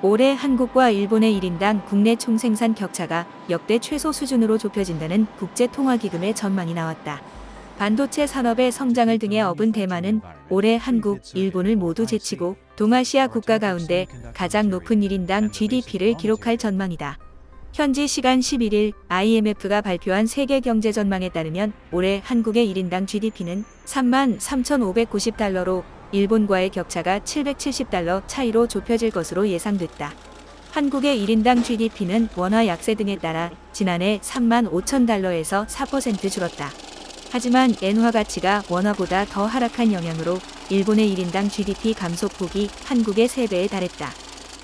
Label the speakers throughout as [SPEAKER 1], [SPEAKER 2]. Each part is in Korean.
[SPEAKER 1] 올해 한국과 일본의 1인당 국내 총생산 격차가 역대 최소 수준으로 좁혀진다는 국제통화기금의 전망이 나왔다. 반도체 산업의 성장을 등에 업은 대만은 올해 한국, 일본을 모두 제치고 동아시아 국가 가운데 가장 높은 1인당 GDP를 기록할 전망이다. 현지 시간 11일 IMF가 발표한 세계 경제 전망에 따르면 올해 한국의 1인당 GDP는 33,590달러로 일본과의 격차가 770달러 차이로 좁혀질 것으로 예상됐다. 한국의 1인당 GDP는 원화 약세 등에 따라 지난해 35,000달러에서 4% 줄었다. 하지만 엔화 가치가 원화보다 더 하락한 영향으로 일본의 1인당 GDP 감소폭이 한국의 3배에 달했다.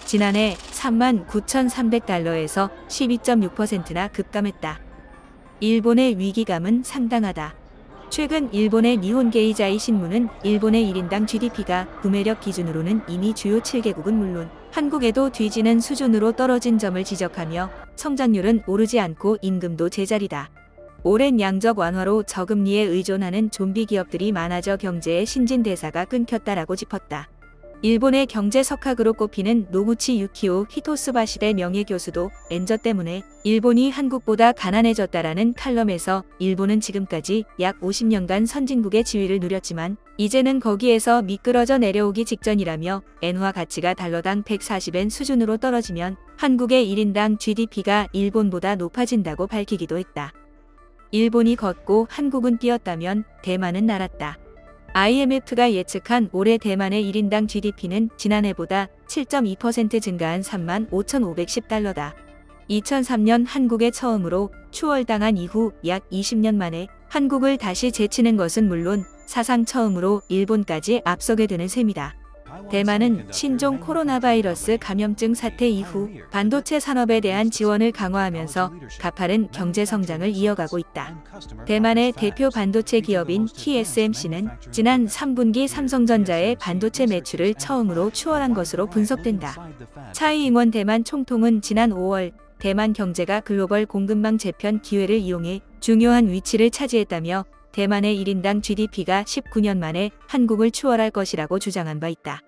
[SPEAKER 1] 지난해 39,300달러에서 12.6%나 급감했다. 일본의 위기감은 상당하다. 최근 일본의 니혼게이자이 신문은 일본의 1인당 GDP가 구매력 기준으로는 이미 주요 7개국은 물론 한국에도 뒤지는 수준으로 떨어진 점을 지적하며 성장률은 오르지 않고 임금도 제자리다. 오랜 양적 완화로 저금리에 의존하는 좀비 기업들이 많아져 경제의 신진대사가 끊겼다라고 짚었다. 일본의 경제 석학으로 꼽히는 노구치 유키오 히토스바시대 명예교수도 엔저 때문에 일본이 한국보다 가난해졌다라는 칼럼에서 일본은 지금까지 약 50년간 선진국의 지위를 누렸지만 이제는 거기에서 미끄러져 내려오기 직전이라며 엔화 가치가 달러당 140엔 수준으로 떨어지면 한국의 1인당 GDP가 일본보다 높아진다고 밝히기도 했다. 일본이 걷고 한국은 뛰었다면 대만은 날았다. IMF가 예측한 올해 대만의 1인당 GDP는 지난해보다 7.2% 증가한 35,510달러다. 2003년 한국에 처음으로 추월당한 이후 약 20년 만에 한국을 다시 제치는 것은 물론 사상 처음으로 일본까지 앞서게 되는 셈이다. 대만은 신종 코로나 바이러스 감염증 사태 이후 반도체 산업에 대한 지원을 강화하면서 가파른 경제 성장을 이어가고 있다. 대만의 대표 반도체 기업인 TSMC는 지난 3분기 삼성전자의 반도체 매출을 처음으로 추월한 것으로 분석된다. 차이잉원 대만 총통은 지난 5월 대만 경제가 글로벌 공급망 재편 기회를 이용해 중요한 위치를 차지했다며 대만의 1인당 GDP가 19년 만에 한국을 추월할 것이라고 주장한 바 있다.